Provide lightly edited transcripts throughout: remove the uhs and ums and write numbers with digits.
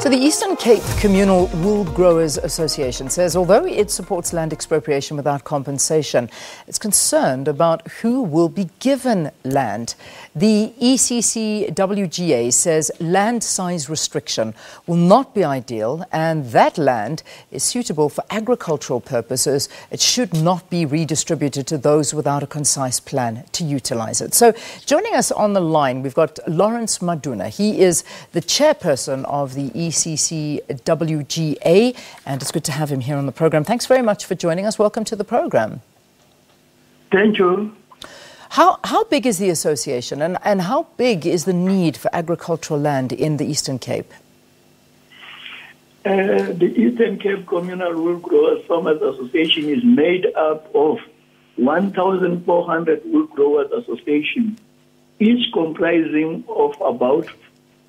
So the Eastern Cape Communal Wool Growers Association says although it supports land expropriation without compensation, it's concerned about who will be given land. The ECCWGA says land size restriction will not be ideal and that land is suitable for agricultural purposes. It should not be redistributed to those without a concise plan to utilize it. So joining us on the line, we've got Lawrence Maduna. He is the chairperson of the ECCWGA, and it's good to have him here on the program. Thanks very much for joining us. Welcome to the program. Thank you. How big is the association, and how big is the need for agricultural land in the Eastern Cape? The Eastern Cape Communal Wool Growers Farmers Association is made up of 1,400 wool growers associations, each comprising of about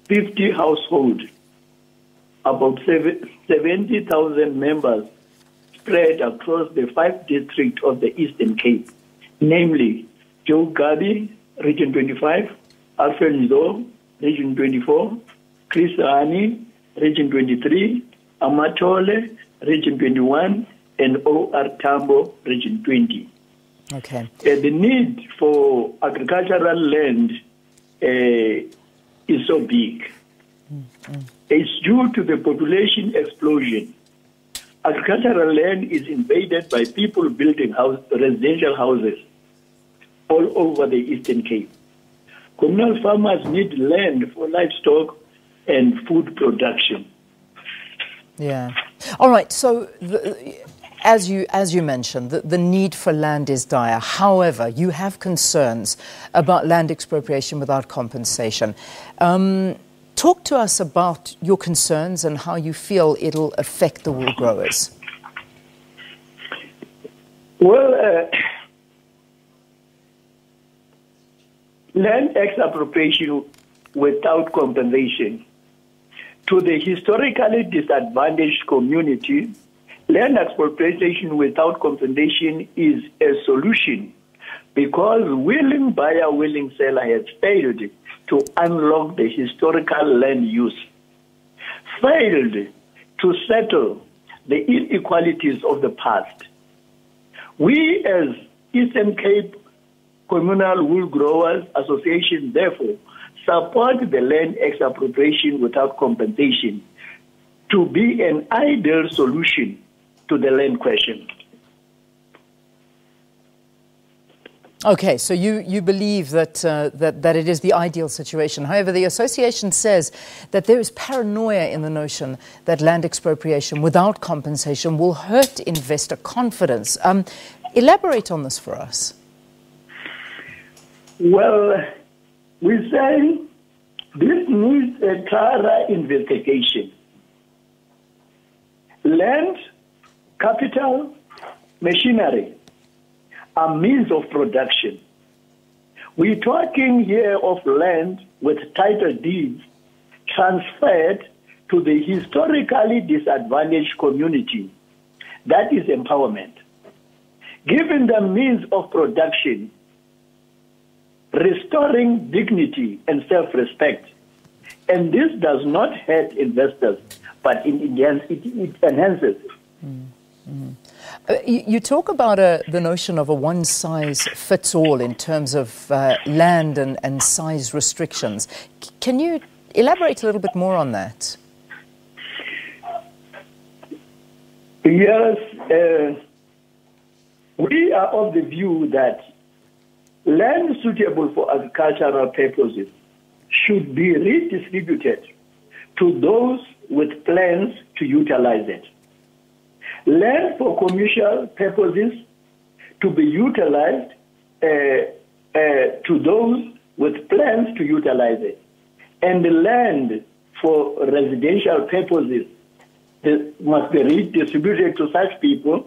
50 households, about 70,000 members spread across the 5 districts of the Eastern Cape, namely Joe Gabi, Region 25, Alfred Nzo, Region 24, Chris Hani, Region 23, Amatole, Region 21, and O.R. Tambo, Region 20. Okay. The need for agricultural land is so big. It's due to the population explosion. Agricultural land is invaded by people building residential houses all over the Eastern Cape. Communal farmers need land for livestock and food production. Yeah. All right. So, as you mentioned, the need for land is dire. However, you have concerns about land expropriation without compensation. Talk to us about your concerns and how you feel it'll affect the wool growers. Well, land expropriation without compensation to the historically disadvantaged community, land expropriation without compensation is a solution because willing buyer, willing seller has failed to unlock the historical land use, failed to settle the inequalities of the past. We as Eastern Cape Communal Wool Growers Association, therefore, support the land expropriation without compensation to be an ideal solution to the land question. Okay, so you believe that that it is the ideal situation. However, the association says that there is paranoia in the notion that land expropriation without compensation will hurt investor confidence. Elaborate on this for us. Well, we say this needs a thorough investigation. Land, capital, machinery are means of production. We're talking here of land with title deeds transferred to the historically disadvantaged community. That is empowerment. Given the means of production, restoring dignity and self-respect. And this does not hurt investors, but it enhances it. You talk about the notion of a one-size-fits-all in terms of land and size restrictions. Can you elaborate a little bit more on that? Yes. We are of the view that land suitable for agricultural purposes should be redistributed to those with plans to utilize it. Land for commercial purposes to be utilized to those with plans to utilize it. And the land for residential purposes must be redistributed to such people,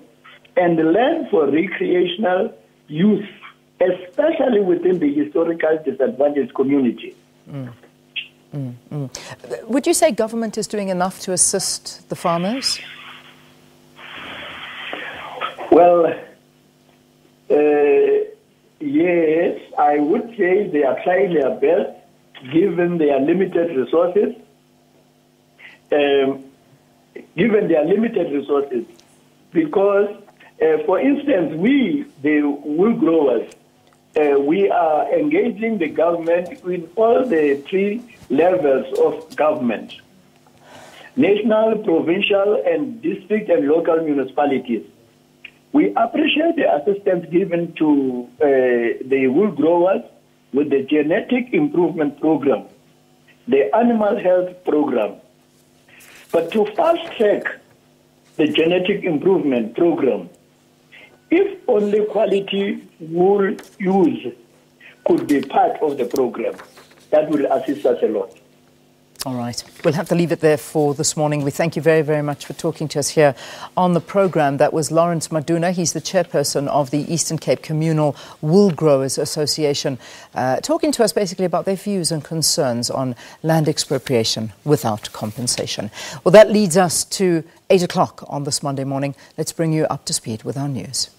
and the land for recreational use, especially within the historical disadvantaged community. Would you say government is doing enough to assist the farmers? Well, yes, I would say they are trying their best given their limited resources. given their limited resources. Because, for instance, we, the wool growers, we are engaging the government in all the 3 levels of government: national, provincial, and district and local municipalities. We appreciate the assistance given to the wool growers with the genetic improvement program, the animal health program. But to fast-track the genetic improvement program, if only quality wool use could be part of the program, that would assist us a lot. All right. We'll have to leave it there for this morning. We thank you very, very much for talking to us here on the programme. That was Lawrence Maduna. He's the chairperson of the Eastern Cape Communal Wool Growers Association, talking to us basically about their views and concerns on land expropriation without compensation. Well, that leads us to 8 o'clock on this Monday morning. Let's bring you up to speed with our news.